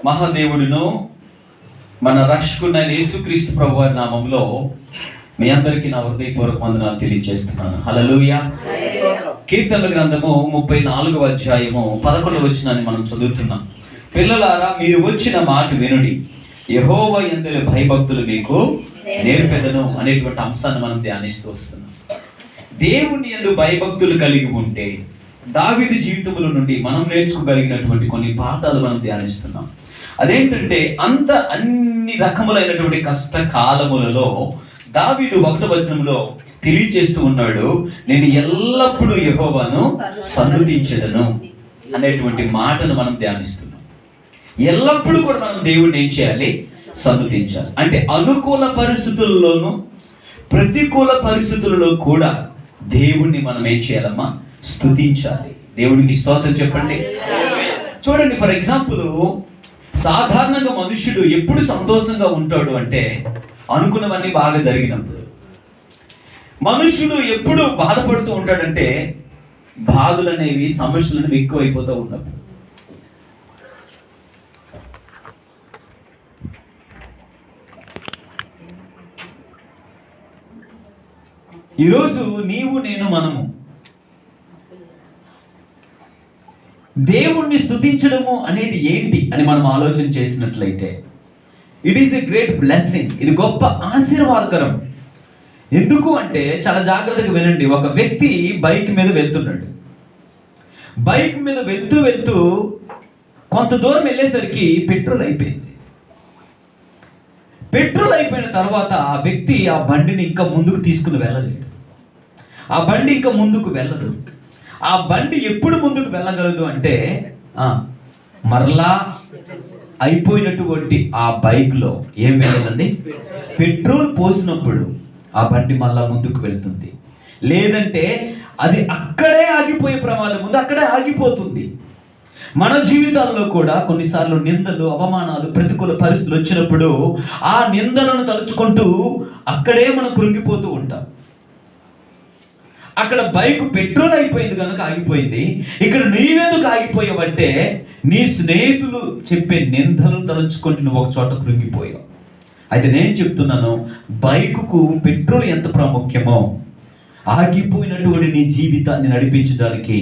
మహాదేవుడును మన రక్షకుడైన యేసుక్రీస్తు ప్రభువారి నామంలో మీ అందరికీ నా హృదయపూర్వక వందనాలు తెలియజేస్తున్నాను. హల్లెలూయా. కీర్తనల గ్రంథము 34వ అధ్యాయము 11వ వచనాన్ని మనం చదువుతున్నాం. పిల్లలారా, మీరు వచ్చిన మాట వినుడి, యెహోవా యందు భయభక్తులు మీకు నేర్పెదను అనేటువంటి అంశాన్ని మనం ధ్యానిస్తూ వస్తున్నాం. దేవుని యందు భయభక్తులు కలిగి ఉంటే దావీదు జీవితంలో నుండి మనం నేర్చుకోగలిగినటువంటి కొన్ని పాఠాలు మనం ధ్యానిస్తున్నాం. అదేంటంటే, అన్ని రకములైనటువంటి కష్టకాలములలో దావీదు 1వ వచనంలో తెలియజేస్తూ ఉన్నాడు, నేను ఎల్లప్పుడూ యెహోవాను సన్నుతించెదను అనేటువంటి మాటను మనం ధ్యానిస్తున్నాం. ఎల్లప్పుడూ కూడా మనం దేవుడిని ఏం చేయాలి? సన్నుతించాలి. అంటే అనుకూల పరిస్థితుల్లోనూ ప్రతికూల పరిస్థితులలో కూడా దేవుణ్ణి మనం ఏం చేయాలమ్మా? స్తుతించాలి. దేవుడికి స్తోత్రం చెప్పండి. చూడండి, ఫర్ ఎగ్జాంపుల్, సాధారణంగా మనుష్యుడు ఎప్పుడు సంతోషంగా ఉంటాడు అంటే అనుకున్నవన్నీ బాగా జరిగినప్పుడు. మనుష్యుడు ఎప్పుడు బాధపడుతూ ఉంటాడంటే బాధలు అనేవి, సమస్యలు అనేవి ఎక్కువైపోతూ ఉన్నప్పుడు. ఈరోజు నీవు నేను మనము దేవుణ్ణి స్తుతించడము అనేది ఏంటి అని మనం ఆలోచన చేసినట్లయితే, it is a great blessing. ఇది గొప్ప ఆశీర్వాదకరం. ఎందుకు అంటే, చాలా జాగ్రత్తగా వినండి. ఒక వ్యక్తి బైక్ మీద వెళ్తున్నాడు. బైక్ మీద వెళ్తూ వెళ్తూ కొంత దూరం వెళ్ళేసరికి పెట్రోల్ అయిపోయింది. పెట్రోల్ అయిపోయిన తర్వాత ఆ వ్యక్తి ఆ బండిని ఇంకా ముందుకు తీసుకుని వెళ్ళలేడు. ఆ బండి ఇంకా ముందుకు వెళ్ళదు. ఆ బండి ఎప్పుడు ముందుకు వెళ్ళగలదు అంటే, మరలా అయిపోయినటువంటి ఆ బైక్లో ఏం వెళ్ళాలండి? పెట్రోల్ పోసినప్పుడు ఆ బండి మళ్ళా ముందుకు వెళ్తుంది. లేదంటే అది అక్కడే ఆగిపోయే ప్రమాదం ఉంది, అక్కడే ఆగిపోతుంది. మన జీవితాల్లో కూడా కొన్నిసార్లు నిందలు, అవమానాలు, ప్రతికూల పరిస్థితులు వచ్చినప్పుడు ఆ నిందలను తలుచుకుంటూ అక్కడే మనం కృంగిపోతూ ఉంటాం. అక్కడ బైక్ పెట్రోల్ అయిపోయింది కనుక ఆగిపోయింది. ఇక్కడ నీవెందుకు ఆగిపోయావంటే, నీ స్నేహితులు చెప్పే నిందలు తలుచుకుంటూ నువ్వు ఒక చోట కృంగిపోయావు. అయితే నేను చెప్తున్నాను, బైకుకు పెట్రోల్ ఎంత ప్రాముఖ్యమో ఆగిపోయినటువంటి నీ జీవితాన్ని నడిపించడానికి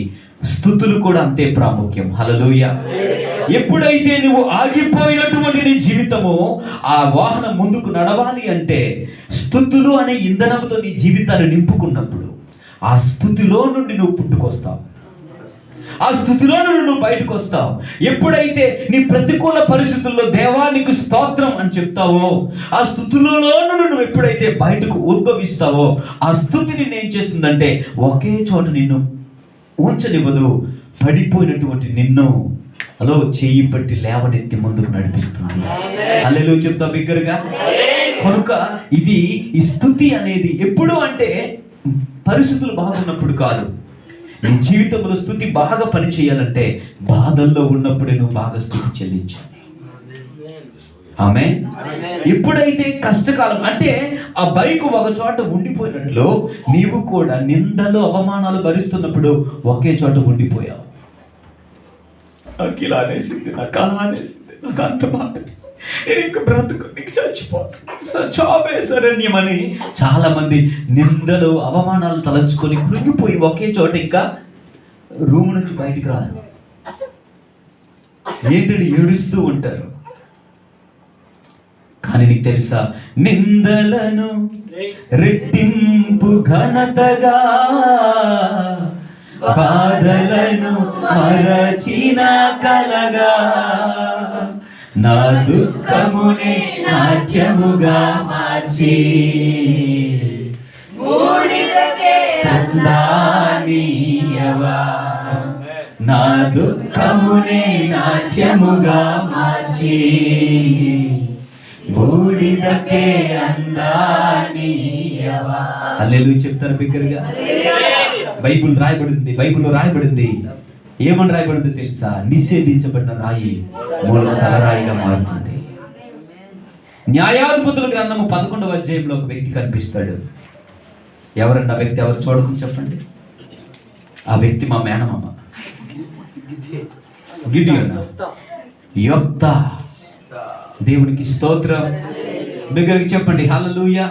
స్తుతులు కూడా అంతే ప్రాముఖ్యం. హల్లెలూయా. ఎప్పుడైతే నువ్వు ఆగిపోయినటువంటి నీ జీవితము, ఆ వాహనం ముందుకు నడవాలి అంటే స్తుతులు అనే ఇంధనంతో నీ జీవితాన్ని నింపుకున్నప్పుడు ఆ స్తుతిలో నుండి నువ్వు పుట్టుకొస్తావు. ఆ స్థుతిలో నుండి నువ్వు బయటకు వస్తావు. ఎప్పుడైతే నీ ప్రతికూల పరిస్థితుల్లో దేవానికి స్తోత్రం అని చెప్తావో, ఆ స్థుతిలో నుండి నువ్వు ఎప్పుడైతే బయటకు ఉద్భవిస్తావో, ఆ స్థుతి నిన్ను ఏం చేస్తుందంటే ఒకే చోట నిన్ను ఉంచనివ్వదు. పడిపోయినటువంటి నిన్ను అలో చెయ్యి పట్టి లేవనెత్తి ముందుకు నడిపిస్తుంది. హల్లెలూయా చెప్తా బిగ్గరగా. కనుక ఈ స్థుతి అనేది ఎప్పుడు అంటే పరిస్థితులు బాగున్నప్పుడు కాదు. నీ జీవితంలో స్థుతి బాగా పని చేయాలంటే బాధల్లో ఉన్నప్పుడే నువ్వు బాగా స్థుతి చెల్లించాలి. ఆమేన్. ఎప్పుడైతే కష్టకాలం అంటే ఆ బైక్ ఒక చోట ఉండిపోయినట్లు నీవు కూడా నిందలు, అవమానాలు భరిస్తున్నప్పుడు ఒకే చోట ఉండిపోయావు. నాకు ఇలా అనేసింది, నాకు అలా అనేసింది, నాకు అంత బాధ, నేను ఇంక బ్రతుకు, నీకు చచ్చిపోతాను, చావే శరణ్యమని చాలా మంది నిందలు, అవమానాలు తలంచుకొని కృంగిపోయి ఒకే చోట ఇంకా రూమ్ నుంచి బయటికి రారు. ఏంటని ఏడుస్తూ ఉంటారు. కానీ నీకు తెలుసా, నిందలను రెట్టింపు ఘనతగా, బాధలను మరచిన కలగా, నా దుఃఖమునే నాట్యముగా మార్చి తందానీయవా, నా దుఃఖమునే నాట్యముగా మార్చి బూడిదకే అందానీయవా. హల్లెలూయా చెప్తారు బిగ్గరగా. బైబిల్లో రాయబడింది. ఏమని రాయబడిందో తెలుసా? నిషేధించబడిన రాయి మూల తలరాయిగా మారుతుంది. న్యాయాధిపతుల గ్రంథము 11వ అధ్యాయంలో ఒక వ్యక్తి కనిపిస్తాడు. ఎవరన్నా వ్యక్తి? ఎవరు చూడకుండా చెప్పండి. ఆ వ్యక్తి మా మేనమామ గిడియోన్. యొప్తా దేవునికి స్తోత్రం. దగ్గరికి చెప్పండి హల్లెలూయా.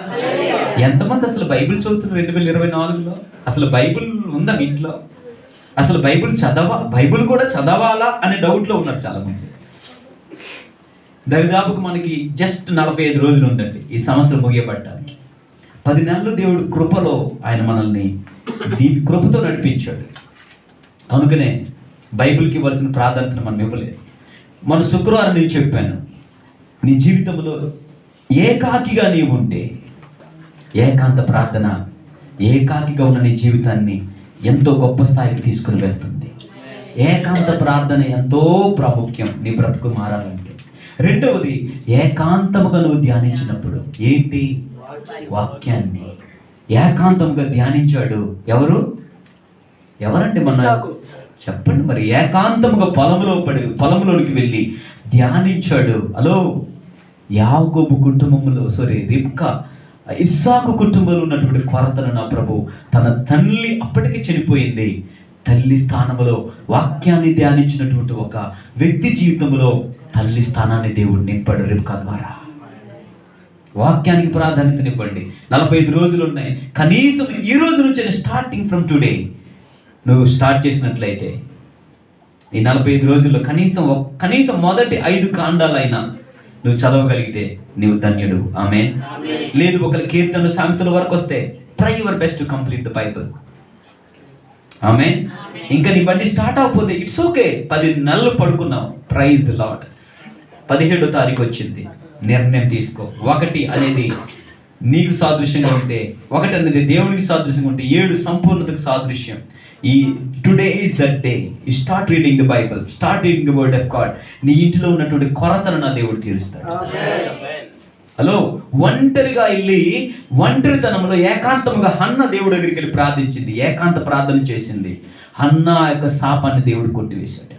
ఎంతమంది అసలు బైబిల్ చదువుతున్నారు 2024లో? అసలు బైబిల్ ఉందా మీ ఇంట్లో? అసలు బైబిల్ కూడా చదవాలా అనే డౌట్లో ఉన్నారు చాలామంది. దరిదాపుకు మనకి జస్ట్ 45 రోజులు ఉందండి ఈ సంవత్సరం ముగియబడటానికి. 10 నెలలు దేవుడు కృపలో ఆయన మనల్ని కృపతో నడిపించాడు. కనుకనే బైబిల్కి ఇవ్వాల్సిన ప్రాధాన్యతను మనం ఇవ్వలేదు. మన శుక్రవారం నేను చెప్పాను, నీ జీవితంలో ఏకాకిగా నీవు ఉంటే ఏకాంత ప్రార్థన ఏకాకిగా ఉన్న నీ జీవితాన్ని ఎంతో గొప్ప స్థాయికి తీసుకుని వెళ్తుంది. ఏకాంత ప్రార్థన ఎంతో ప్రాముఖ్యం నీ బ్రతుకు మారాలంటే. రెండవది, ఏకాంతముగా నువ్వు ధ్యానించినప్పుడు ఏంటి? వాక్యాన్ని ఏకాంతముగా ధ్యానించాడు. ఎవరండి? మన చెప్పండి మరి. ఏకాంతముగా పొలంలోనికి వెళ్ళి ధ్యానించాడు. హలో, యాకోబు కుటుంబంలో రిబ్కా, ఇస్సాకు కుటుంబంలో ఉన్నటువంటి కొరతను నా ప్రభు తన తల్లి అప్పటికే చనిపోయింది. తల్లి స్థానంలో వాక్యాన్ని ధ్యానించినటువంటి ఒక వ్యక్తి జీవితంలో తల్లి స్థానాన్ని దేవుడు నింపాడు రిబ్కా ద్వారా. వాక్యానికి ప్రాధాన్యతనివ్వండి. 45 రోజులు ఉన్నాయి. కనీసం ఈ రోజు నుంచి స్టార్టింగ్ ఫ్రమ్ టుడే నువ్వు స్టార్ట్ చేసినట్లయితే ఈ 45 రోజుల్లో కనీసం మొదటి 5 కాండాలైనా నువ్వు చదవగలిగితే నీవు ధన్యుడు. ఆమేన్. లేదు ఒకరి కీర్తనలు సామెతల వరకు వస్తే try your best to complete the Bible. Amen. ఇంకా నీ బండి స్టార్ట్ అవ్వకపోతే ఇట్స్ ఓకే. 10 నెలలు పడుకున్నావు, ప్రైజ్ ది లార్డ్. 17వ తారీఖు వచ్చింది, నిర్ణయం తీసుకో. 1 అనేది నీకు సాదృశ్యంగా ఉంటే, 1 అనేది దేవునికి సాదృశ్యంగా ఉంటే, 7 సంపూర్ణతకు సాదృశ్యం. ఈ today is that day. You start reading the Bible, start reading the word of God. నీ ఇంటిలో ఉన్నటువంటి కొరతను నా దేవుడు తీరుస్తాడు. హలో, ఒంటరిగా వెళ్ళి ఒంటరితనంలో ఏకాంతంగా హన్న దేవుడి దగ్గరికి వెళ్ళి ప్రార్థించింది, ఏకాంత ప్రార్థన చేసింది. హన్న యొక్క శాపాన్ని దేవుడు కొట్టివేశాడు.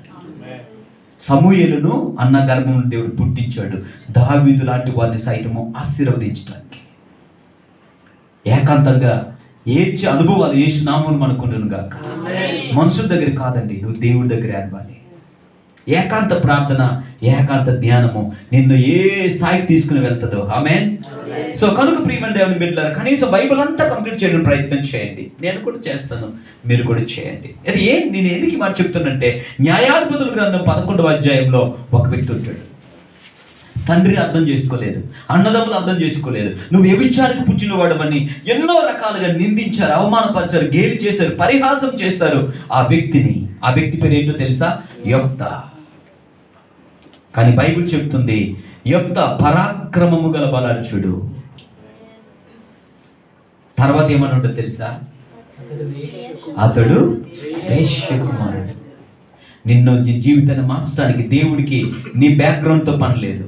సమూయేలును అన్న గర్భం దేవుడు పుట్టించాడు. దావీదు లాంటి వారిని సైతము ఆశీర్వదించడానికి ఏకాంతంగా ఏడ్చే అనుభవాలు యేసు నామమున మనకుండును గాక. మనుషుల దగ్గర కాదండి, నువ్వు దేవుడి దగ్గర ఏడవాలి. ఏకాంత ప్రార్థన, ఏకాంత ధ్యానము నిన్ను ఏ స్థాయికి తీసుకుని వెళ్తుందో. ఆమేన్. సో కనుక ప్రియమైన దేవుని బిడ్డలారా, కనీసం బైబిల్ అంతా కంప్లీట్ చేయడానికి ప్రయత్నం చేయండి. నేను కూడా చేస్తాను, మీరు కూడా చేయండి. అది నేను ఎందుకు మాట చెప్తానంటే, న్యాయాధిపతుల గ్రంథం 11వ అధ్యాయంలో ఒక వ్యక్తి ఉంటాడు. తండ్రి అర్థం చేసుకోలేదు, అన్నదమ్ములు అర్థం చేసుకోలేదు, నువ్వు వ్యభిచారికి పుట్టినవాడమని ఎన్నో రకాలుగా నిందించారు, అవమానపరిచారు, గేలి చేశారు, పరిహాసం చేశారు ఆ వ్యక్తిని. ఆ వ్యక్తి పేరు ఏంటో తెలుసా? యొప్తా. కానీ బైబిల్ చెప్తుంది, యొప్తా పరాక్రమము గల బలాఢ్యుడు. తర్వాత ఏమని ఉంటుంది తెలుసా? అతడు వేశ్యకుమారుడు. నిన్ను జీవితాన్ని మార్చడానికి దేవుడికి నీ బ్యాక్గ్రౌండ్తో పని లేదు.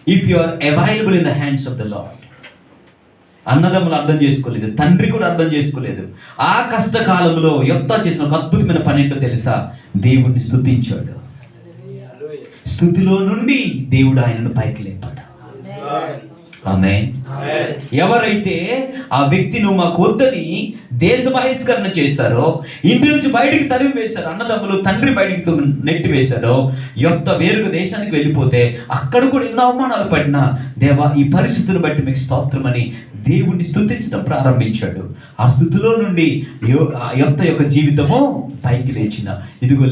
If you are available in the hands of the lord. అన్నదమ్ములు అర్థం చేసుకోలేదు, తండ్రి కూడా అర్థం చేసుకోలేదు. ఆ కష్టకాలంలో యొప్తా చేసిన ఒక అద్భుతమైన పని ఏంటో తెలుసా? దేవుడిని స్తుతించాడు. స్తుతిలో నుండి దేవుడు ఆయనను పైకి లేపాడు. ఆమేన్. ఎవరైతే ఆ వ్యక్తి నువ్వు మాకు వద్దని దేశ బహిష్కరణ చేశారో, ఇంటి నుంచి బయటికి తరిమి వేశారు, అన్నదమ్ములు తండ్రి బయటికి నెట్టి వేశారో, యొప్తా వేరొక దేశానికి వెళ్ళిపోతే అక్కడ కూడా ఎన్నో అవమానాలు పడినా, దేవా ఈ పరిస్థితులను బట్టి మీకు స్తోత్రం అని దేవుణ్ణి స్తుతించడం ప్రారంభించాడు. ఆ స్థుతిలో నుండి యొప్తా యొక్క జీవితము పైకి లేచిన, ఇదిగో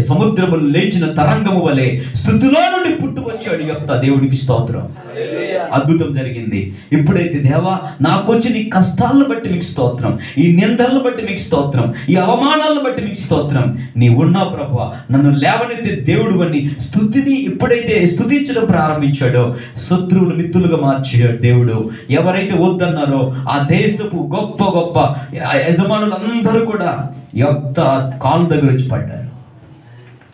సముద్రములు లేచిన తరంగము వలె స్థుతిలో నుండి పుట్టుకొచ్చాడు యొప్తా. దేవుడికి స్తోత్రం. అద్భుతం జరిగింది. ఇప్పుడైతే దేవా నాకు వచ్చిన ఈ కష్టాలను బట్టి మీకు స్తోత్రం, ఈ నిందలను బట్టి మీకు స్తోత్రం, ఈ అవమానాలను బట్టి మీకు స్తోత్రం. నీ ఉన్నా ప్రభువా, నన్ను లేవనెత్తే దేవుడు అని స్థుతిని ఎప్పుడైతే స్తుతించడం ప్రారంభించాడో, శత్రువులు మిత్రులుగా మార్చాడు దేవుడు. ఎవరైతే వద్దన్నారో ఆ దేశపు గొప్ప గొప్ప యజమానులందరూ కూడా యొప్తా కాలు దగ్గర వచ్చి పడ్డారు,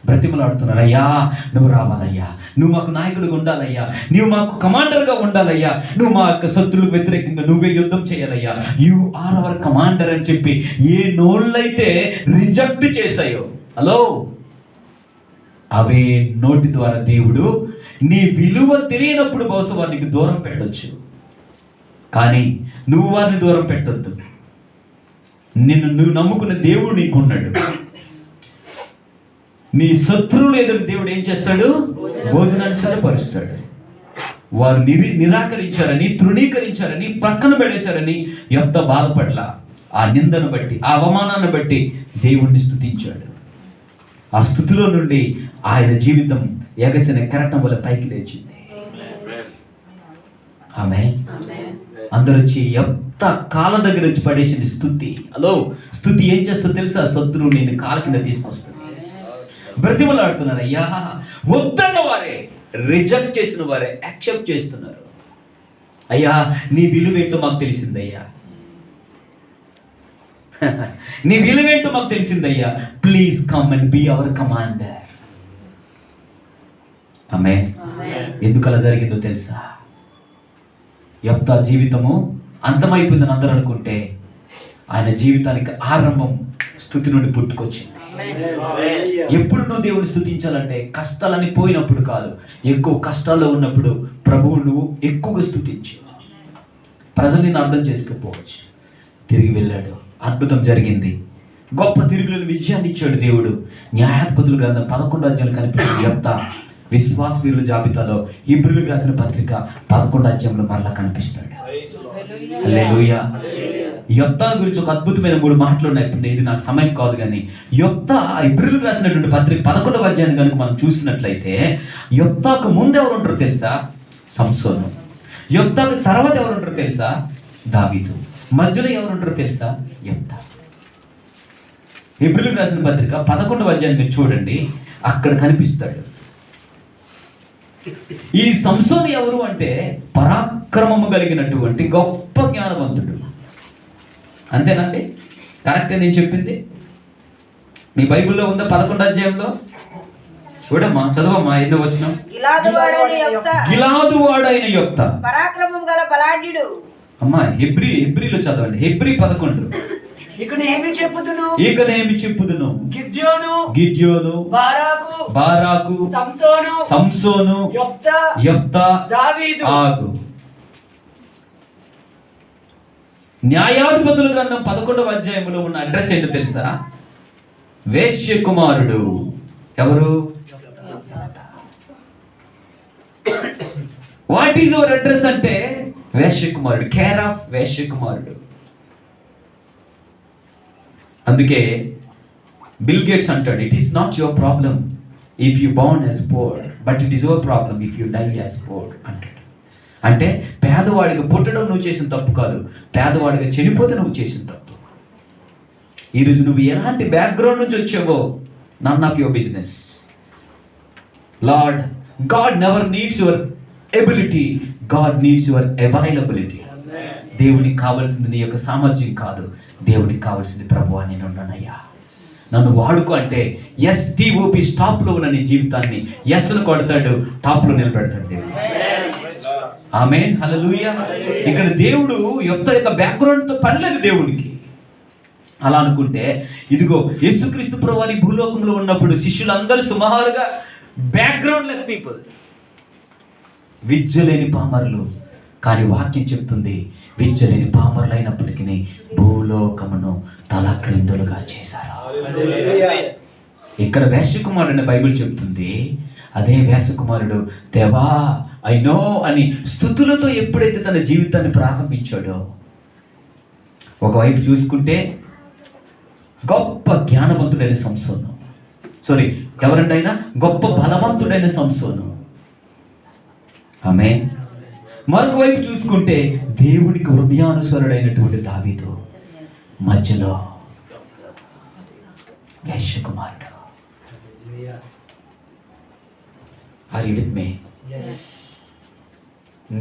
బ్రతిమలాడుతున్నారు. అయ్యా నువ్వు రావాలయ్యా, నువ్వు మాకు నాయకుడిగా ఉండాలయ్యా, నువ్వు మాకు కమాండర్గా ఉండాలయ్యా, నువ్వు మా యొక్క శత్రువులకు వ్యతిరేకంగా నువ్వే యుద్ధం చేయాలయ్యా, యు ఆర్ అవర్ కమాండర్ అని చెప్పి ఏ నోళ్ళైతే రిజెక్ట్ చేశాయో, హలో, అవే నోటి ద్వారా దేవుడు నీ విలువ తెలియనప్పుడు బహుశా వారికి దూరం పెట్టొచ్చు, కానీ నువ్వు వారిని దూరం పెట్టొద్దు. నువ్వు నమ్ముకున్న దేవుడు నీకున్నాడు. నీ శత్రువులు ఎదురు దేవుడు ఏం చేస్తాడు? భోజనాన్ని సరిపరుస్తాడు. వారు నిరాకరించారని, తృణీకరించారని, పక్కన పడేశారని యెఫ్తా బాధపడల. ఆ నిందను బట్టి, ఆ అవమానాన్ని బట్టి దేవుణ్ణి స్తుతించాడు. ఆ స్థుతిలో నుండి ఆయన జీవితం ఎగసిన కెరటం వల్ల పైకి లేచింది. ఆమేన్. అందరూ వచ్చి యెఫ్తా కాళ్ళ దగ్గర వచ్చి పడేసింది స్తుతి. హలో, స్తుతి ఏం చేస్తుందో తెలుసా? శత్రువు నేను కాళ్ళ కింద తీసుకొస్తుంది. బ్రతిమలాడుతున్నారు. అయ్యా, వద్దన్న వారే, రిజెక్ట్ చేసిన వారే యాక్సెప్ట్ చేస్తున్నారు. అయ్యా, నీ విలువేంటో మాకు తెలిసిందయ్యా, నీ విలువేంటో మాకు తెలిసిందయ్యా, please come and be our commander. Amen. ఎందుకు అలా జరిగిందో తెలుసా? యెఫ్తా జీవితము అంతమైపోయిందని అందరూ అనుకుంటే ఆయన జీవితానికి ఆరంభం స్తుతి నుండి పుట్టుకొచ్చింది. ఎప్పుడు నువ్వు దేవుని స్తుతించాలంటే కష్టాలని పోయినప్పుడు కాదు, ఎక్కువ కష్టాల్లో ఉన్నప్పుడు ప్రభువు నువ్వు ఎక్కువగా స్తుతించు. ప్రజలు నేను అర్థం చేసుకోకపోవచ్చు. తిరిగి వెళ్ళాడు, అద్భుతం జరిగింది, గొప్ప తిరుగులను విజయాన్ని ఇచ్చాడు దేవుడు. న్యాయాధిపతుల గ్రంథం 11వ అధ్యాయంలో కనిపించింది యెఫ్తా విశ్వాస వీరుల జాబితాలో. హెబ్రీయులకు రాసిన పత్రిక 11వ అధ్యాయంలో మరలా కనిపిస్తాడు. హల్లెలూయా. యెఫ్తా గురించి ఒక అద్భుతమైన 3 మాటలు ఉన్నాయి. ఇప్పుడు ఇది నాకు సమయం కాదు, కానీ యెఫ్తా హెబ్రీయులకు రాసినటువంటి పత్రిక 11వ అధ్యాయం కనుక మనం చూసినట్లయితే యెఫ్తాకు ముందు ఎవరు ఉంటారో తెలుసా? సంసోను. యెఫ్తాకు తర్వాత ఎవరు ఉంటారో తెలుసా? దావీదు. మధ్యలో ఎవరు ఉంటారో తెలుసా? యెఫ్తా. హెబ్రీయులకు రాసిన పత్రిక 11వ అధ్యాయం మీరు చూడండి, అక్కడ కనిపిస్తాడు. ఈ సంసోను ఎవరు అంటే పరాక్రమము కలిగినటువంటి గొప్ప జ్ఞానవంతుడు. అంతేనండి? కరెక్టే నేను చెప్పింది? మీ బైబిల్లో ఉందా 11వ అధ్యాయంలో? చూడమ్మా, చదవమ్మా. 5వ వచనం. గిలాదు వాడైన యెఫ్తా పరాక్రమం గల బలాఢ్యుడు. అమ్మా, హెబ్రీలో చదవండి. హెబ్రీ 11. ఇకనేమి చెప్పుదును? గిద్యోను, బారాకు, సంసోను, యెఫ్తా, దావీదు. ఆగు. న్యాయాధిపతుల గ్రంథం 11వ అధ్యాయంలో ఉన్న అడ్రస్ ఏంటో తెలుసా? వేశ్య కుమారుడు. ఎవరు? వాట్ ఈజ్ యువర్ అడ్రస్ అంటే వేశ్య కుమారుడు, కేర్ ఆఫ్ వేశ్య కుమారుడు. అందుకే బిల్ గేట్స్ అంటాడు, it is not your problem if you born as poor, but it is your problem if you die as poor అంటాడు. అంటే పేదవాడిగా పుట్టడం నువ్వు చేసిన తప్పు కాదు, పేదవాడిగా చనిపోతే నువ్వు చేసిన తప్పు. ఈరోజు నువ్వు ఎలాంటి బ్యాక్గ్రౌండ్ నుంచి వచ్చావో none of your business. Lord, god never needs your ability, god needs your availability. దేవునికి కావాల్సింది నీ యొక్క సామర్థ్యం కాదు, దేవునికి కావాల్సింది ప్రభువా నేను ఉన్నానయ్యా, నన్ను వాడుకో అంటే STOP స్టాప్లో ఉన్న నీ జీవితాన్ని ఎస్ను కొడతాడు, టాప్లో నిలబెడతాడు దేవుడు. ఆమేన్. హల్లెలూయా. ఇక్కడ దేవుడు యెఫ్తా యొక్క బ్యాక్గ్రౌండ్తో పనిలేదు దేవుడికి. అలా అనుకుంటే ఇదిగో యేసుక్రీస్తు ప్రభువాని భూలోకంలో ఉన్నప్పుడు శిష్యులందరూ సుమారుగా బ్యాక్గ్రౌండ్లెస్ పీపుల్, విద్య లేని పామరులు. కానీ వాక్యం చెప్తుంది విద్య లేని పామరులు అయినప్పటికీ భూలోకమును తలక్రిందులుగా చేశారు. ఇక్కడ వేశ్యకుమారుడు అనే బైబిల్ చెప్తుంది, అదే వేశ్యకుమారుడు దేవా ఐ నో అని స్తుతులతో ఎప్పుడైతే తన జీవితాన్ని ప్రారంభించాడో, ఒకవైపు చూసుకుంటే గొప్ప జ్ఞానవంతుడైన సంసోను, ఎవరండి ఆయన? గొప్ప బలవంతుడైన సంసోను. ఆమేన్. మరొక వైపు చూసుకుంటే దేవునికి హృదయానుసరుడైనటువంటి దావీదు, మధ్యలో వేశ్యకుమారుడు. Are you with me?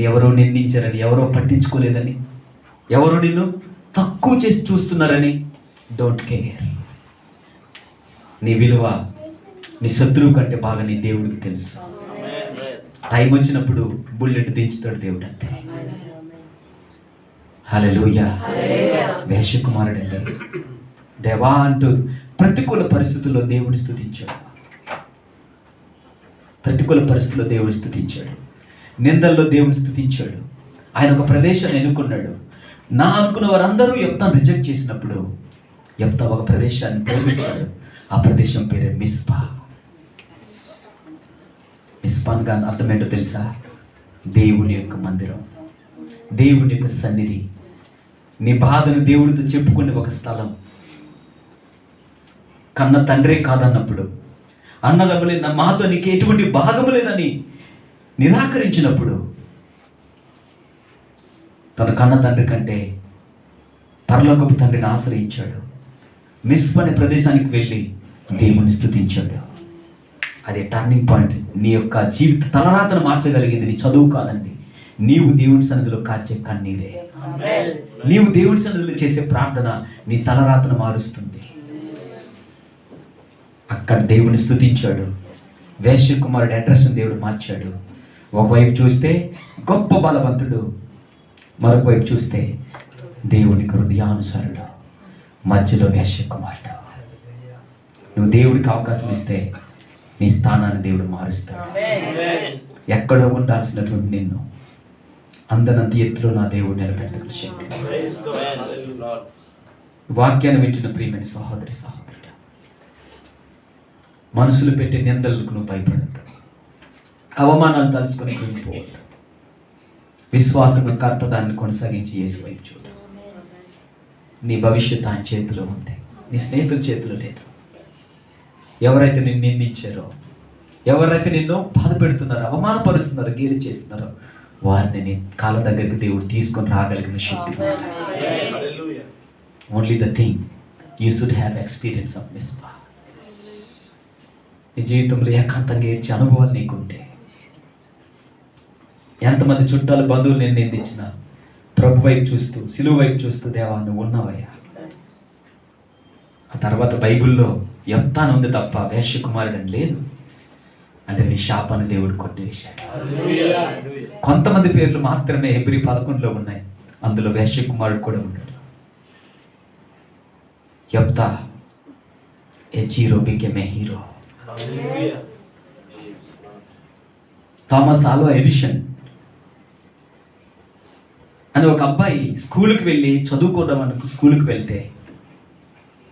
ఎవరో నిందించారని, ఎవరో పట్టించుకోలేదని, ఎవరో నిన్ను తక్కువ చేసి చూస్తున్నారని డోంట్ కేర్. నీ విలువ నీ శత్రువు కంటే బాగా నీ దేవుడికి తెలుసు. టైం వచ్చినప్పుడు బుల్లెట్ దించుతాడు దేవుడు అంతే. హల్లెలూయా. వేశ్యకుమారుడు అండి దేవా అంటూ ప్రతికూల పరిస్థితుల్లో దేవుని స్తుతించాడు. ప్రతికూల పరిస్థితుల్లో దేవుని స్తుతించాడు, నిందల్లో దేవుని స్తుతించాడు. ఆయన ఒక ప్రదేశాన్ని ఎన్నుకున్నాడు. నా అనుకున్న వారందరూ యెఫ్తాను రిజెక్ట్ చేసినప్పుడు యెఫ్తా ఒక ప్రదేశాన్ని ప్రేమించాడు. ఆ ప్రదేశం పేరే మిస్పా. మిస్పాన్ గాని అర్థం ఏంటో తెలుసా? దేవుని యొక్క మందిరం, దేవుని యొక్క సన్నిధి, నీ బాధను దేవుడితో చెప్పుకునే ఒక స్థలం. కన్న తండ్రే కాదన్నప్పుడు, అన్నదమ్ములే మాతో నీకు ఎటువంటి భాగము లేదని నిరాకరించినప్పుడు, తన కన్న తండ్రి కంటే పరలోకపు తండ్రిని ఆశ్రయించాడు. మిస్ప అనే ప్రదేశానికి వెళ్ళి దేవుని స్తుతించాడు. అదే టర్నింగ్ పాయింట్. నీ యొక్క జీవిత తలరాతను మార్చగలిగింది నీ చదువు కాదండి, నీవు దేవుని సన్నిధిలో కాచే కన్నీరే. నీవు దేవుని సన్నిధిలో చేసే ప్రార్థన నీ తలరాతను మారుస్తుంది. అక్కడ దేవుని స్తుతించాడు. వేశ్య కుమారుడి అడ్రస్ని దేవుడు మార్చాడు. ఒకవైపు చూస్తే గొప్ప బలవంతుడు, మరొక వైపు చూస్తే దేవునికి హృదయానుసారుడు, మధ్యలో వేశ్య కుమారుడు. నువ్వు దేవుడికి అవకాశం ఇస్తే నీ స్థానాన్ని దేవుడు మారుస్తాడు. ఎక్కడో ఉండాల్సినటువంటి నిన్ను అందనంత ఎత్తులో నా దేవుడు నిలబెట్టగల శక్తి. వాక్యాన్ని వింటున్న ప్రియమైన సహోదరి సహోదరుడు, మనుషులు పెట్టే నిందలకు నువ్వు భయపడద్దు, అవమానాలు తలుచుకొని కృంగిపోవద్దు. విశ్వాసం కర్త దాన్ని కొనసాగించి యేసు వైపు చూడు. నీ భవిష్యత్తు ఆయన చేతిలో ఉంది, నీ స్నేహితుల చేతిలో లేదు. ఎవరైతే నిన్ను నిందించారో, ఎవరైతే నిన్ను బాధ పెడుతున్నారో, అవమానపరుస్తున్నారో, గేలి చేస్తున్నారో, వారిని నీ కాళ్ళ దగ్గరికి దేవుడు తీసుకొని రాగలిగిన శక్తి. Only the thing you should have experience of Mizpah. నీ జీవితంలో ఏకాంతంగా ఏడ్చే అనుభవాలు నీకుంటే, ఎంతమంది చుట్టాలు బంధువులు నేను నిందించిన ప్రభు వైపు చూస్తూ, సిలువ వైపు చూస్తూ, దేవా నువ్వు ఉన్నావయ్యా. ఆ తర్వాత బైబిల్లో యెఫ్తాను ఉంది తప్ప వేశ్య కుమారుడని లేదు. అంటే నీ శాపాన్ని దేవుడు కొట్టివేశాడు. కొంతమంది పేర్లు మాత్రమే హెబ్రీ 11లో ఉన్నాయి, అందులో వేశ్య కుమారుడు కూడా ఉన్నాడు. యెఫ్తా ఏ zero became a hero. Thomas Alva edition అని ఒక అబ్బాయి స్కూల్కి వెళ్ళి చదువుకోవడం స్కూల్కి వెళ్తే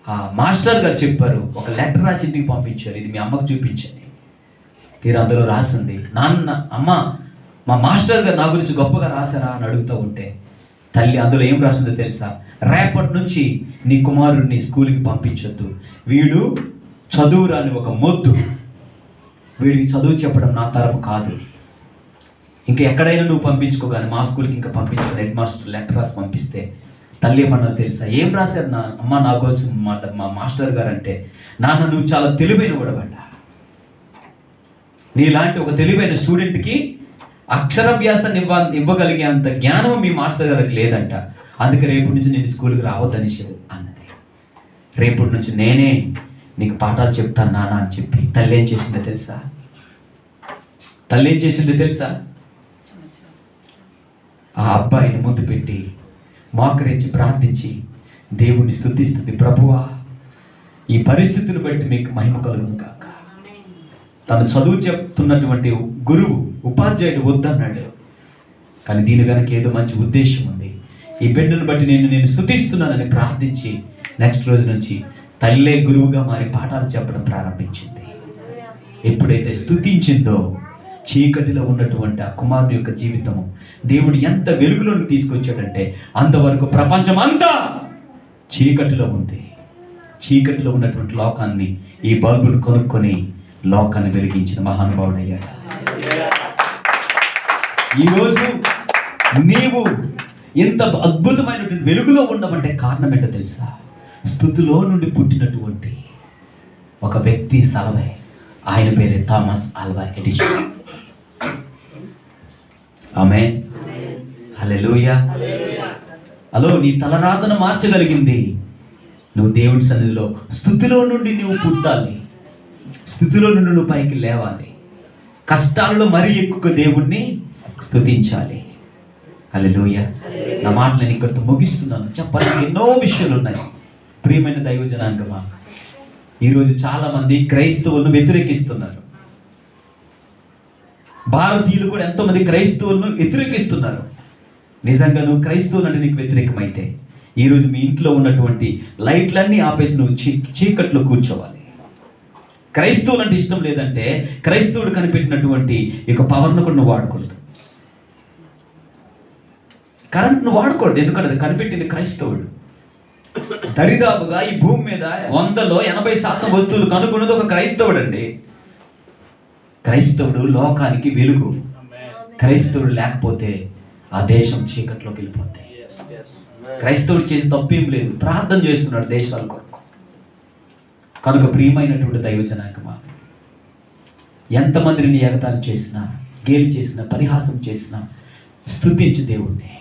ఆ మాస్టర్ గారు చెప్పారు, ఒక లెటర్ రాసి ఇంటికి పంపించారు, ఇది మీ అమ్మకు చూపించండి. తీరా అందులో రాసింది, నాన్న అమ్మ మా మాస్టర్ గారు నా గురించి గొప్పగా రాశారా అని అడుగుతూ ఉంటే తల్లి అందులో ఏం రాసిందో తెలుసా? రేపటి నుంచి నీ కుమారుడిని స్కూల్కి పంపించొద్దు, వీడు చదువు రాని ఒక మొద్దు, వీడికి చదువు చెప్పడం నా తరపు కాదు, ఇంకా ఎక్కడైనా నువ్వు పంపించుకో కానీ మా స్కూల్కి ఇంకా పంపించు. హెడ్ మాస్టర్ లెటర్ రాసి పంపిస్తే తల్లి ఏమన్నా తెలుసా? ఏం రాశారు నా అమ్మ నాకు వచ్చిన మాట మా మాస్టర్ గారు అంటే, నాన్న నువ్వు చాలా తెలివైన వాడబడ్డ, నీలాంటి ఒక తెలివైన స్టూడెంట్కి అక్షరాభ్యాసాన్ని ఇవ్వగలిగే అంత జ్ఞానం మీ మాస్టర్ గారికి లేదంట, అందుకే రేపటి నుంచి నేను స్కూల్కి రావద్దని అన్నది. రేపటి నుంచి నేనే నీకు పాఠాలు చెప్తాను నాన్న అని చెప్పి తల్లి ఏం చేసిందో తెలుసా? తల్లి ఏం చేసిందో తెలుసా? ఆ అబ్బాయిని ముందు పెట్టి మోకరించి ప్రార్థించి దేవుణ్ణి స్తుతిస్తుంది, ప్రభువా ఈ పరిస్థితిని బట్టి మీకు మహిమ కలుగును కాక. తను చదువు చెప్తున్నటువంటి గురువు ఉపాధ్యాయుడు వద్దన్నాడు, కానీ దీని వెనక ఏదో మంచి ఉద్దేశం ఉంది, ఈ బిడ్డను బట్టి నేను స్తుతిస్తున్నానని ప్రార్థించి నెక్స్ట్ రోజు నుంచి తల్లే గురువుగా మారి పాఠాలు చెప్పడం ప్రారంభించింది. ఎప్పుడైతే స్తుతించిందో చీకటిలో ఉన్నటువంటి ఆ కుమారుని యొక్క జీవితము దేవుడు ఎంత వెలుగులోకి తీసుకొచ్చాడంటే, అంతవరకు ప్రపంచం అంతా చీకటిలో ఉంది. చీకటిలో ఉన్నటువంటి లోకాన్ని ఈ బల్బును కొనుక్కొని లోకాన్ని వెలిగించిన మహానుభావుడు అయ్యాడు. ఈరోజు నీవు ఎంత అద్భుతమైనటువంటి వెలుగులో ఉండమంటే కారణం ఏంటో తెలుసా? స్తుతిలో నుండి పుట్టినటువంటి ఒక వ్యక్తి సలవే, ఆయన పేరే థామస్ ఆల్వా ఎడిషన్. ఆమేన్, హల్లెలూయా. హలో, నీ తలరాతను మార్చగలిగింది నువ్వు దేవుని సన్నిధిలో స్తుతిలో నుండి నువ్వు పుట్టాలి, స్థుతిలో నుండి నువ్వు పైకి లేవాలి, కష్టాల్లో మరీ ఎక్కువ దేవుణ్ణి స్తుతించాలి. హల్లెలూయా. నా మాట నేను ఇక్కడితో ముగిస్తున్నాను. చెప్పాలంటే ఎన్నో విషయాలు ఉన్నాయి. ప్రియమైన దైవజనాంగమా, ఈరోజు చాలామంది క్రైస్తవులను వ్యతిరేకిస్తున్నారు. భారతీయులు కూడా ఎంతోమంది క్రైస్తవులను వ్యతిరేకిస్తున్నారు. నిజంగా నువ్వు క్రైస్తవులు అంటే నీకు వ్యతిరేకమైతే ఈరోజు మీ ఇంట్లో ఉన్నటువంటి లైట్లన్నీ ఆపేసి నువ్వు చీకట్లో కూర్చోవాలి. క్రైస్తవులు అంటే ఇష్టం లేదంటే క్రైస్తవుడు కనిపెట్టినటువంటి ఇక పవర్ను కూడా నువ్వు వాడకూడదు. కరెంట్ను వాడకూడదు, ఎందుకంటే అది కనిపెట్టింది క్రైస్తవుడు. దరిదాపుగా ఈ భూమి మీద 100లో 80% వస్తువులు కనుగొన్నది ఒక క్రైస్తవుడు అండి. క్రైస్తవుడు లోకానికి వెలుగు. క్రైస్తవుడు లేకపోతే ఆ దేశం చీకట్లోకి వెళ్ళిపోతాయి. క్రైస్తవుడు చేసే తప్పేం లేదు, ప్రార్థన చేస్తున్నాడు దేశాల కొరకు. కనుక ప్రియమైనటువంటి దైవజనాంగమా, ఎంతమందిని ఎగతాళి చేసినా, గేలి చేసినా, పరిహాసం చేసినా స్తుతించు దేవుణ్ణి.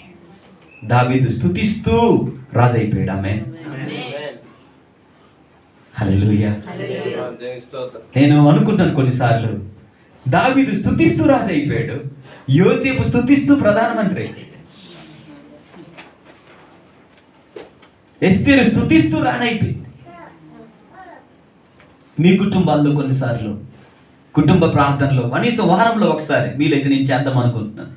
దావీదు స్తుతిస్తూ రాజు అయిపోయాడు. ఆమేన్. హల్లెలూయా. నేను అనుకుంటాను కొన్నిసార్లు దావీదు స్తుతిస్తూ రాజు అయిపోయాడు, యోసేపు స్తుతిస్తూ ప్రధానమంత్రి అయిపోయాడు, ఎస్తేరు స్తుతిస్తూ రాణైపోయింది. మీ కుటుంబాల్లో కొన్నిసార్లు కుటుంబ ప్రార్థనలో కనీసం వారంలో ఒకసారి వీలైతే నేను చేద్దాం అనుకుంటున్నాను.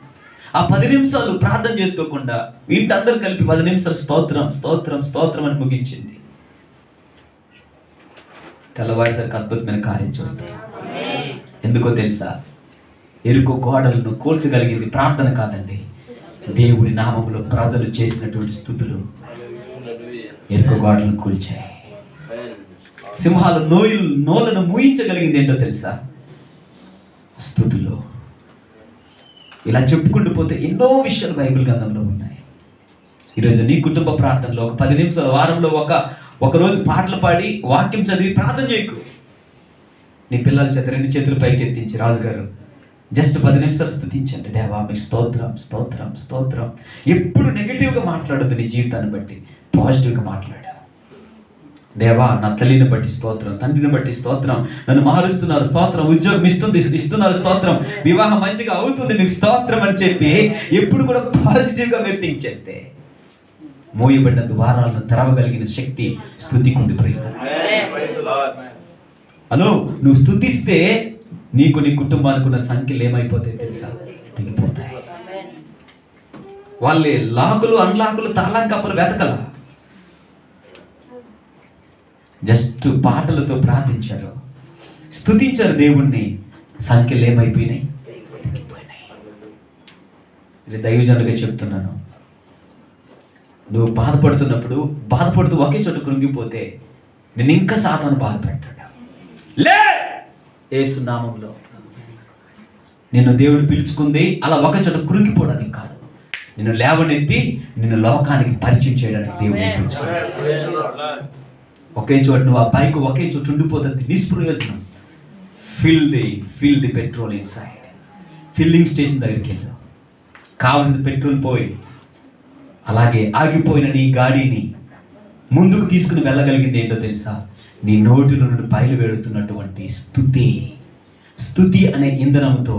ఆ 10 నిమిషాలు ప్రార్థన చేసుకోకుండా ఇంటి అందరూ కలిపి 10 నిమిషాలు స్తోత్రం స్తోత్రం స్తోత్రం అని ముగించింది. తెల్లవారిసరికి అద్భుతమైన కార్యం చూస్తాయి. ఎందుకో తెలుసా? ఎరుకో గోడలను కూల్చగలిగింది ప్రార్థన కాదండి, దేవుడి నామములో ప్రజలు చేసినటువంటి స్తుతులు ఎరుకో గోడలను కూల్చాయి. సింహాలు నోలను మూయించగలిగింది ఏంటో తెలుసా? స్తుతులు. ఇలా చెప్పుకుంటూ పోతే ఎన్నో విషయాలు బైబిల్ గ్రంథంలో ఉన్నాయి. ఈరోజు నీ కుటుంబ ప్రార్థనలో ఒక 10 నిమిషాలు, వారంలో ఒక రోజు పాటలు పాడి వాక్యం చదివి ప్రార్థన చేయకు. నీ పిల్లల చేత 2 చేతులు పైకి ఎత్తించి, రాజుగారు జస్ట్ 10 నిమిషాలు స్తుతించండి, దేవా మీకు స్తోత్రం స్తోత్రం స్తోత్రం. ఎప్పుడు నెగిటివ్గా మాట్లాడద్దు, నీ జీవితాన్ని బట్టి పాజిటివ్గా మాట్లాడు. దేవా నా తల్లిని బట్టి స్తోత్రం, తండ్రిని బట్టి స్తోత్రం, నన్ను మారుస్తున్నారు స్తోత్రం, ఉద్యోగం ఇస్తున్నారు స్తోత్రం, వివాహం మంచిగా అవుతుంది మీకు స్తోత్రం అని చెప్పి ఎప్పుడు కూడా పాజిటివ్గా మీరు థింక్ చేస్తే మోయబడిన ద్వారాలను తెరవగలిగిన శక్తి స్తుతికి ఉంది. హలో, నువ్వు స్తుతిస్తే నీకు నీ కుటుంబానికి ఉన్న సంఖ్యలు ఏమైపోతాయి తెలుసా? తెగిపోతాయి. వాళ్ళే లాకులు అన్లాకులు తాళం కప్పులు వెతకల, జస్ట్ పాటలతో ప్రార్థించారు, స్తుతించారు దేవుణ్ణి, సంఖ్యలు ఏమైపోయినాయి? తెగిపోయినాయి. ఇది దైవజనుడిగా చెప్తున్నాను. నువ్వు బాధపడుతూ ఒకే చోట కృంగిపోతే నేను ఇంకా సాతాను బాధ పెడతాడు. లే, యేసు నామంలో నిన్ను దేవుడు పిలుచుకుంది అలా ఒక చోట కృంగిపోవడానికి కాదు, నిన్ను లేవనెత్తి నిన్ను లోకానికి పరిచయం చేయడానికి దేవుడు పిలుచుకున్నాడు. ఒకే చోట నువ్వు ఆ బైక్ ఒకే చోట ఉండిపోతుంది, నిష్ప్రయోజనం. Fill the petrol inside. Filling station దగ్గరికి వెళ్ళు, కావలసిన పెట్రోల్ పోయి అలాగే ఆగిపోయిన నీ గాడిని ముందుకు తీసుకుని వెళ్ళగలిగింది ఏంటో తెలుసా? నీ నోటిలో నుండి బయలువెడుతున్నటువంటి స్తుతి అనే ఇంధనంతో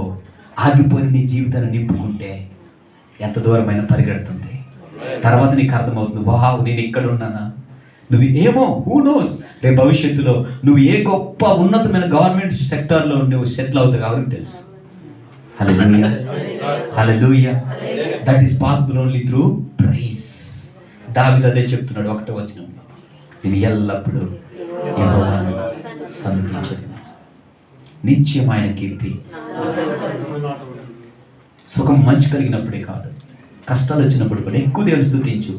ఆగిపోయిన నీ జీవితాన్ని నింపుకుంటే ఎంత దూరమైన పరిగెడుతుంది. తర్వాత నీకు అర్థమవుతుంది, వావ్ నేను ఇక్కడ ఉన్నానా. నువ్వు ఏమో హూ నోస్, రేపు భవిష్యత్తులో నువ్వు ఏ గొప్ప ఉన్నతమైన గవర్నమెంట్ సెక్టార్లో నువ్వు సెటిల్ అవుతావు ఎవరికి తెలుసు. Hallelujah, hallelujah. That is possible only through praise. దావీదు అదే చెప్తున్నాడు 1వ వచనంలో, నేను ఎల్లప్పుడూ యెహోవాను సన్నిధించెదను, నిత్యమైన కీర్తి. సుఖం మంచి కలిగినప్పుడే కాదు, కష్టాలు వచ్చినప్పుడు కూడా ఎక్కువ దేవుని స్తుతించు.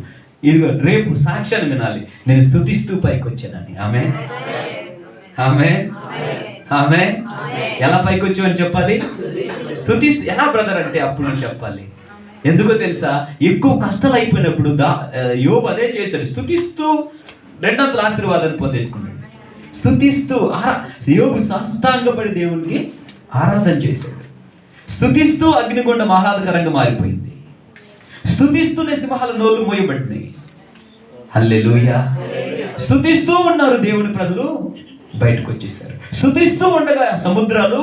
ఇదిగో రేపు సాక్ష్యాన్ని వినాలి, నేను స్తుతిస్తూ పైకి వచ్చానని. ఆమె ఎలా పైకి వచ్చావని చెప్పాలి? స్తుతిస్తూ. ఎలా బ్రదర్ అంటే అప్పుడు నేను చెప్పాలి. ఎందుకో తెలుసా? ఎక్కువ కష్టాలు అయిపోయినప్పుడు యోబు అదే చేశాడు, స్తుతిస్తూ 2వ ఆశీర్వాదాన్ని పొందేసుకున్నాడు. స్తుతిస్తూ యోబు సాష్టాంగపడి దేవునికి ఆరాధన చేశాడు. స్తుతిస్తూ అగ్నిగుండం ఆహ్లాదకరంగా మారిపోయింది. స్తుతిస్తూనే సింహాల నోళ్ళు మోయబడినాయి. హల్లెలూయా. స్తుతిస్తూ ఉన్నారు దేవుని ప్రజలు, బయటకు వచ్చేసారు. స్తుతిస్తూ ఉండగా సముద్రాలు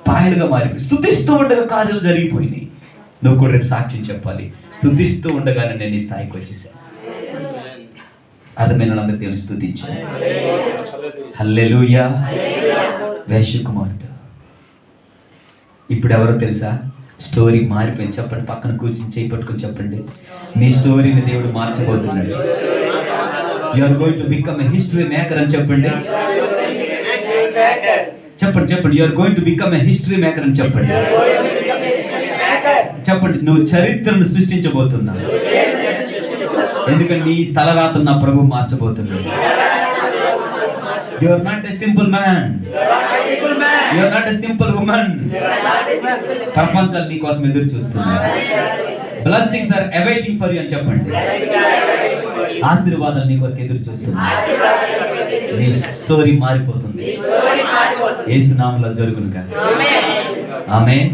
పాయలుగా మారిపోయి, స్తుతిస్తూ ఉండగా కార్యాలు జరిగిపోయినాయి. నువ్వు కూడా రేపు సాక్ష్యం చెప్పాలి, స్తుతిస్తూ ఉండగానే నేను ఈ స్థాయికి వచ్చేసాను. అర్థమైన వాళ్ళందరూ దేవుని స్తుతించాను. హల్లెలూయా. వేశ్యకుమారుడు ఇప్పుడు ఎవరో తెలుసా? స్టోరీ మారిపోయింది. చెప్పండి, పక్కన కూర్చొని చేయి పట్టుకొని చెప్పండి, నీ స్టోరీని దేవుడు మార్చబోతున్నాడు. You are going to become a history maker అని చెప్పండి. You are going to become a history maker అని చెప్పండి. నువ్వు చరిత్రను సృష్టించబోతున్నావు. ఎందుకంటే నీ తలరాత నా ప్రభు మార్చబోతున్నాడు. You are not a simple man. You are not a simple woman. ప్రపంచాలు నీ కోసం ఎదురు చూస్తున్నాయి. Blessings are awaiting for you అని చెప్పండి. ఆశీర్వాదాలు నీ కొరకు ఎదురు చూస్తున్నాయి. నీ స్టోరీ మారిపోతుంది. యేసు నామములో జరుగును గాక. ఆమేన్.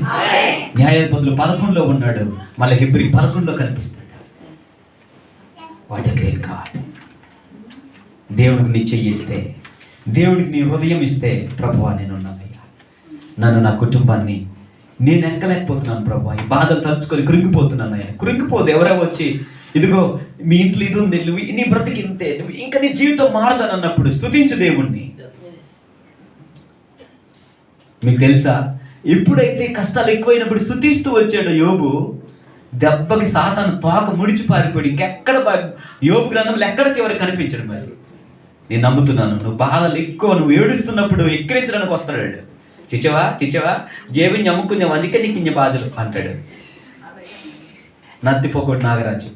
న్యాయాధిపతులు 11లో ఉన్నాడు, మళ్ళీ హెబ్రీ 11లో కనిపిస్తాడు. What a great God. దేవుడికి నీ చెయ్యి ఇస్తే, దేవుడికి నీ హృదయం ఇస్తే, ప్రభువా నేను ఉన్నానయ్యా, నన్ను నా కుటుంబాన్ని నేను ఎక్కలేకపోతున్నాను ప్రభువా, ఈ బాధలు తలుచుకొని కృంగిపోతున్నాను అయ్యా. కృంగిపోదు. ఎవరో వచ్చి ఇదిగో మీ ఇంట్లో ఇది ఉంది, నువ్వు నీ బ్రతికి ఇంతే, నువ్వు ఇంకా నీ జీవితం మారదని అన్నప్పుడు స్తుతించు దేవుణ్ణి. మీకు తెలుసా, ఎప్పుడైతే కష్టాలు ఎక్కువైనప్పుడు స్తుతిస్తూ వచ్చాడో యోబు, దెబ్బకి సాతాను తోక ముడిచి పారిపోయి ఇంకెక్కడ యోబు గ్రంథంలో ఎక్కడ చివరికి కనిపించడు. మరి నేను నమ్ముతున్నాను, నువ్వు బాధలు ఎక్కువ, నువ్వు ఏడుస్తున్నప్పుడు ఎక్కిరించడానికి వస్తాడు. చిచ్చవా జేబుని అమ్ముకున్నావు, అందుకే నీకు ఇన్ని బాధలు అంటాడు. నత్తిపోకూడదు నాగరాజు.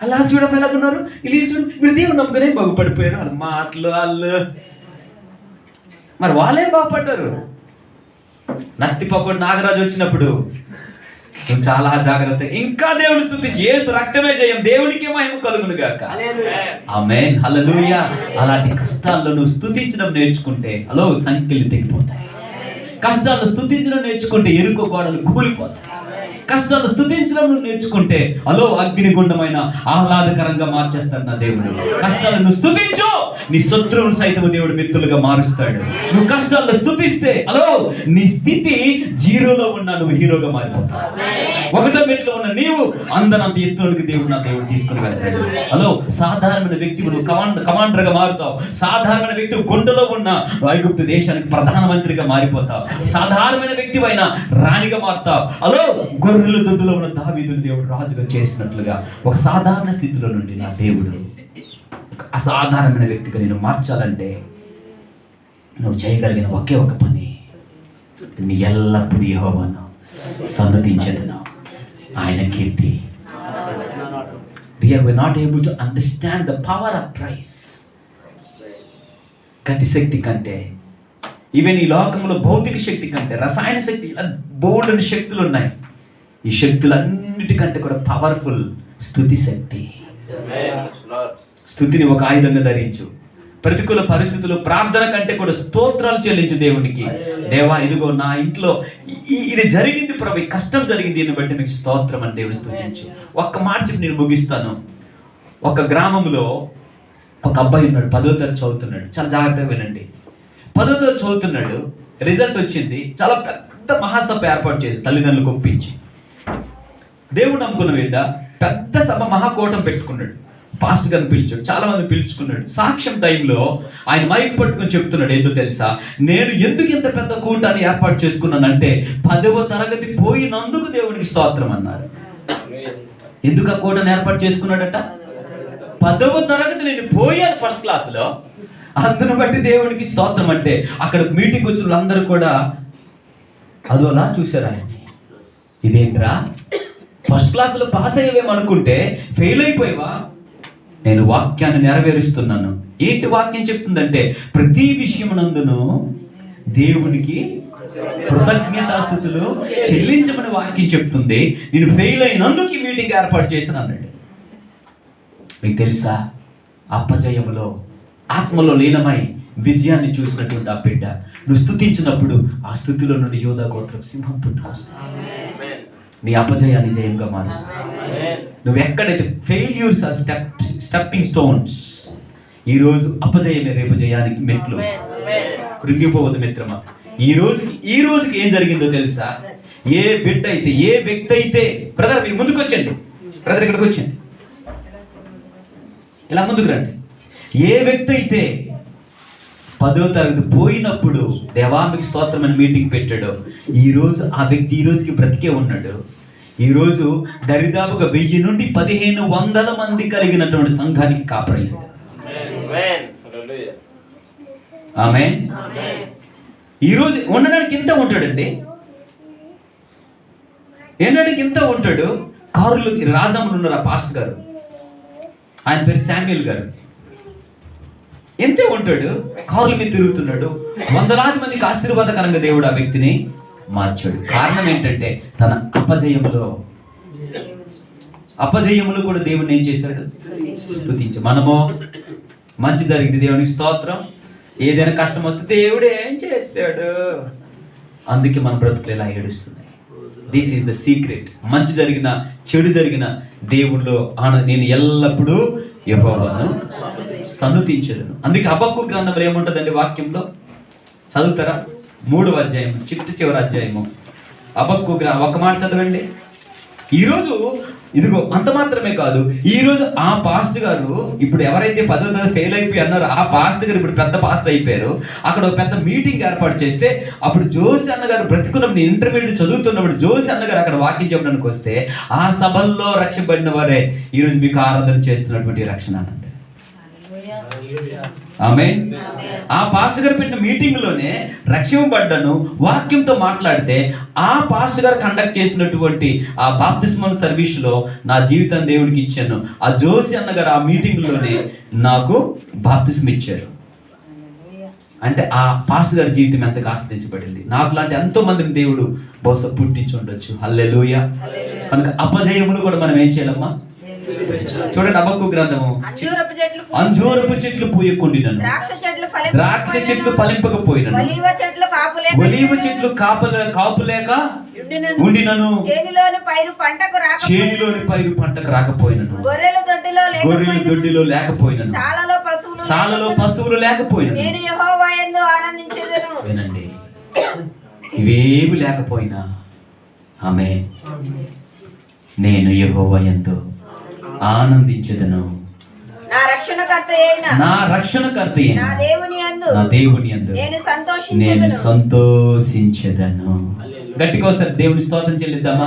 అలా చూడడం ఎలాగున్నారు, ఇలా చూడు, మీరు దేవుడు నమ్ముకునే బాగుపడిపోయారు. వాళ్ళ మాటలు వాళ్ళు, మరి వాళ్ళేం బాగుపడ్డారు. నత్తిపోకూడదు నాగరాజు వచ్చినప్పుడు నువ్వు చాలా జాగ్రత్త, ఇంకా దేవుని స్తుతించి, యేసు రక్తమే జయం, దేవునికి మహిమ కలుగును గాక. ఆమేన్. హల్లెలూయా. అలాంటి కష్టాల్లో నువ్వు స్తుతించడం నేర్చుకుంటే సంఖ్యలు తెగిపోతాయి. కష్టాల్లో స్తుతించడం నేర్చుకుంటే ఎరుక గోడలు కూలిపోతాయి. కష్టాలు స్తుతించడం నువ్వు నేర్చుకుంటే అగ్నిగుండమైన ఆహ్లాదకరంగా మార్చేస్తాడు నా దేవుడు. కష్టాలను స్తుతించు, నీ శత్రువును సైతం దేవుడు మిత్రులుగా మారుస్తాడు. నువ్వు కష్టాల్లో స్తుతిస్తే నీ స్థితి జీరోలో ఉన్న నువ్వు హీరోగా మారిపోతావు. ఒకటో మెట్లో ఉన్న నీవు అందనంత ఎత్తులోకి నా దేవుడు తీసుకుని వెళ్తాడు. సాధారణమైన వ్యక్తి నువ్వు కమాండర్గా మారుతావు. సాధారణమైన వ్యక్తి గుండెలో ఉన్న ఐగుప్తు దేశానికి ప్రధానమంత్రిగా మారిపోతావు. సాధారణమైన వ్యక్తి అయినా రాణిగా మారుతావు. గొర్రెల దొడ్డులో ఉన్న దావీదుని దేవుడు రాజుగా చేసినట్లుగా ఒక సాధారణ స్థితిలో నుండి నా దేవుడు ఒక అసాధారణమైన వ్యక్తిగా నేను మార్చాలంటే నువ్వు చేయగలిగిన ఒకే ఒక పని, నీ ఎల్లప్పుడూ యెహోవాను సన్నతించెదను, ఆయన కీర్తి. We are not able to understand the power of praise. గతి శక్తి కంటే, ఈవెన్ ఈ లోకంలో భౌతిక శక్తి కంటే, రసాయన శక్తి, ఇలా బోల్డెన్ శక్తులు ఉన్నాయి. ఈ శక్తులన్నిటికంటే కూడా పవర్ఫుల్ స్తుతి శక్తి. స్తుతిని ఒక ఆయుధంగా ధరించు. ప్రతికూల పరిస్థితులు ప్రార్థన కంటే కూడా స్తోత్రాలు చెల్లించు దేవునికి. దేవా, ఇదిగో నా ఇంట్లో ఇది జరిగింది ప్రభు, ఈ కష్టం జరిగింది, దీన్ని బట్టి మీకు స్తోత్రం అని దేవుని స్తుతించు. ఒక్క మాట చెప్పి నేను ముగిస్తాను. ఒక గ్రామంలో ఒక అబ్బాయి ఉన్నాడు, 10వ తరగతి చదువుతున్నాడు. చాలా జాగ్రత్తగా వినండి. 10వ తరగతి చదువుతున్నాడు, రిజల్ట్ వచ్చింది. చాలా పెద్ద మహాసభ ఏర్పాటు చేసి తల్లిదండ్రులకు ఒప్పించి, దేవుడు నమ్ముకున్న బిడ్డ పెద్ద సభ మహాకూటం పెట్టుకున్నాడు. పాస్ట్ గారిని పిలిచాడు, చాలా మంది పిలుచుకున్నాడు. సాక్ష్యం టైంలో ఆయన మైక్ పట్టుకుని చెప్తున్నాడు, ఏంటో తెలుసా, నేను ఎందుకు ఇంత పెద్ద కూటాన్ని ఏర్పాటు చేసుకున్నానంటే 10వ తరగతి పోయినందుకు దేవునికి స్తోత్రం అన్నారు. ఎందుకు ఆ కూటాన్ని ఏర్పాటు చేసుకున్నాడట? 10వ తరగతి నేను పోయాను ఫస్ట్ క్లాస్లో, అందును బట్టి దేవునికి స్తోత్రం. అంటే అక్కడ మీటింగ్ వచ్చిన వాళ్ళందరూ కూడా అదోలా చూశారు ఆయన్ని. ఇదేంట్రా, ఫస్ట్ క్లాస్లో పాస్ అయ్యేవేమనుకుంటే ఫెయిల్ అయిపోయావా? నేను వాక్యాన్ని నెరవేరుస్తున్నాను. ఏంటి వాక్యం చెప్తుందంటే, ప్రతి విషయమునందును దేవునికి కృతజ్ఞతాస్తుతులు చెల్లించమని వాక్యం చెప్తుంది. నేను ఫెయిల్ అయినందుకు ఈ మీటింగ్ ఏర్పాటు చేశాను అన్నాడు. మీకు తెలుసా, అపజయములో ఆత్మలో లీనమై విజయాన్ని చూసినటువంటి ఆ బిడ్డ నువ్వు స్తుతించినప్పుడు ఆ స్థుతిలో నుండి యోధా గోత్రం సింహం పుట్టుకొస్తుంది. నీ అపజయాన్ని జయంగా మారుస్తుంది. నువ్వు ఎక్కడైతే ఫెయిల్యూర్స్ ఆర్ స్టెప్పింగ్ స్టోన్స్, ఈరోజు అపజయమే రేపు జయానికి మెట్లు. కృంగిపోవద్దు మిత్రమా. ఈ రోజుకి ఏం జరిగిందో తెలుసా? ఏ బిడ్డ అయితే, ఏ వ్యక్తి అయితే, బ్రదర్ మీరు ముందుకు వచ్చండి, బ్రదర్ ఇక్కడికి వచ్చండి, ఇలా ముందుకు రండి. ఏ వ్యక్తి అయితే 10వ తరగతి పోయినప్పుడు దేవానికి స్తోత్రం అని మీటింగ్ పెట్టాడు, ఈరోజు ఆ వ్యక్తి ఈ రోజుకి బ్రతికే ఉన్నాడు. ఈరోజు దరిదాపుగా 1000 నుండి 1500 మంది కలిగినటువంటి సంఘానికి కాపరయ్యాడు. ఆమేన్. ఈరోజు ఉండడానికి ఇంత ఉంటాడండి, ఏంటంటే ఇంత ఉంటాడు. కారులో రాజాములు ఉన్నారు ఆ పాస్టర్ గారు, ఆయన పేరు శామ్యుల్ గారు. ఎంతే ఉంటాడు, కారుల మీద తిరుగుతున్నాడు. వందలాది మందికి ఆశీర్వాదకరంగా దేవుడు ఆ వ్యక్తిని మార్చాడు. కారణం ఏంటంటే తన అపజయములు కూడా దేవుడిని ఏం చేశాడు? స్తుతించి. మనము మంచి జరిగింది, దేవునికి స్తోత్రం. ఏదైనా కష్టం వస్తే దేవుడు ఏం చేశాడు, అందుకే మన బ్రతుకులు ఇలా ఏడుస్తున్నాయి. This is the secret. మంచి జరిగిన చెడు జరిగిన దేవుళ్ళు నేను ఎల్లప్పుడూ యెహోవాను సన్నుతించదును. అందుకే హబక్కూకు గ్రంథంలో ఏముంటుందండి వాక్యంలో? చదువుతారా? 3వ అధ్యాయం, చివరి అధ్యాయము హబక్కూకు. ఒక మాట చదవండి. ఈరోజు ఇదిగో అంత మాత్రమే కాదు, ఈరోజు ఆ పాస్టర్ గారు ఇప్పుడు ఎవరైతే 10వ తరగతి ఫెయిల్ అయిపోయి అన్నారో ఆ పాస్టర్ గారు ఇప్పుడు పెద్ద పాస్టర్ అయిపోయారు. అక్కడ ఒక పెద్ద మీటింగ్ ఏర్పాటు చేస్తే అప్పుడు జోసి అన్నగారు బ్రతికున్నప్పుడు, నేను ఇంటర్మీడియట్ చదువుతున్నప్పుడు జోసి అన్నగారు అక్కడ వాక్యం చెప్పడానికి వస్తే ఆ సభల్లో రక్షింపబడిన వారే ఈరోజు మీకు ఆరాధన చేస్తున్నటువంటి రక్షణ అన్నది. ఆమేన్. ఆ పాస్టర్ గారు పెట్టిన మీటింగ్ లోనే రక్షింపబడ్డాను వాక్యంతో మాట్లాడితే ఆ పాస్టర్ గారు కండక్ట్ చేసినటువంటి ఆ బాప్తిస్మల్ సర్వీస్ లో నా జీవితాన్ని దేవుడికి ఇచ్చాను. ఆ జోసి అన్నగారు ఆ మీటింగ్ లోనే నాకు బాప్తిస్మ ఇచ్చారు. అంటే ఆ పాస్టర్ గారి జీవితం ఎంతగా ఆస్వాదించబడింది. నాకు లాంటి ఎంతో మందిని దేవుడు బహుశా పుట్టించి ఉండొచ్చు. హల్లెలూయా. కనుక అపజయములు కూడా మనం ఏం చేయాలమ్మా? చూడండి హబక్కూకు గ్రంథము. అంజూరపు చెట్లు పూయకుండినను, ద్రాక్ష చెట్లు ఫలింపకపోయినను, ఒలీవ చెట్లు కాపులేక ఉండినను, చేనిలోని పైరు పంటకు రాకపోయినను, గొర్రెలు దొడ్డిలో లేకపోయినను, సాలలో పశువులు లేకపోయినను. వినండి, ఇవేవి లేకపోయినా ఆమేన్, నేను యెహోవా యందు ఆనందించెదను. నా రక్షణకర్త అయిన నా దేవుని యందు నేను సంతోషించెదను. గట్టిగా ఒకసారి దేవుని స్తోత్రం చెల్లిద్దామా?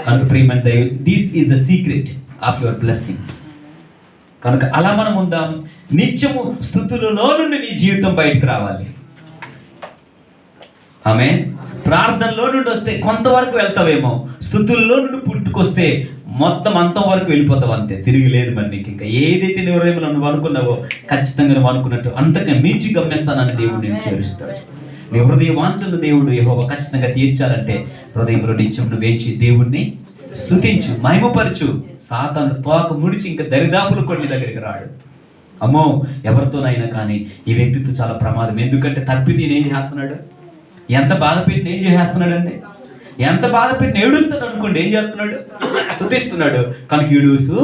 కనుక ప్రియమైన దైవం, this is the secret of your blessings. కనుక అలా మనం ఉందాం. నిత్యము స్తుతులలో నుండి నీ జీవితం బయటకు రావాలి. ఆమేన్. ప్రార్థనలో నుండి వస్తే కొంతవరకు వెళ్తావేమో, స్తుతుల్లో నుండి పుట్టుకొస్తే మొత్తం అంతం వరకు వెళ్ళిపోతావు, అంతే, తిరిగి లేదు మరి నీకు. ఇంకా ఏదైతే నువ్వు అనుకున్నావో ఖచ్చితంగా నువ్వు అనుకున్నట్టు అంతగా మించి గమ్యస్థానాన్ని దేవుడు నేను చేరుస్తాడు. నీ హృదయ వాంఛను దేవుడు యెహోవా ఖచ్చితంగా తీర్చాలంటే హృదయంలో నిత్యం నువ్వేంచి దేవుణ్ణి స్తుతించు, మహిమపరచు. సాతాను తోక ముడిచి ఇంకా దరిదాపులు కొన్ని దగ్గరికి రాడు. అమ్మో, ఎవరితోనైనా కానీ ఈ వ్యక్తితో చాలా ప్రమాదం. ఎందుకంటే తప్పితే ఏం చేస్తున్నాడు? ఎంత బాధ పెట్టిన ఏం చేస్తున్నాడు అండి? ఎంత బాధ పెట్టిన ఏడుస్తాడు అనుకోండి, ఏం చేస్తున్నాడు? స్తుతిస్తున్నాడు. కనుక ఈడుసు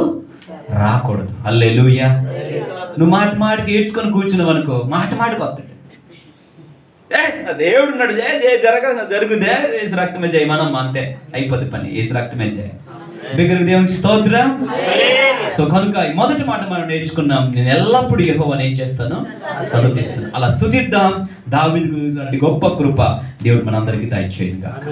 రాకూడదు. హల్లెలూయా. నువ్వు మాటికి ఏడ్చుకొని కూర్చున్నావు అనుకో, మాటికి వస్తాడు. దేవుడు ఉన్నాడు, జరుగుదే, ఏసు రక్తమే చేయి, మనం అంతే, అయిపోద్ది పని, ఏసు రక్తమే చేయి. బిగ్గరగా దేవునికి స్తోత్రం. సో కనుక మొదటి మాట మనం నేర్చుకున్నాం, నేను ఎల్లప్పుడూ యెహోవాను ఏం చేస్తాను? స్తుతిస్తాను. అలా స్తుతిద్దాం. దావీదు గొప్ప కృప దేవుడు మనందరికీ దయచేయును గాక.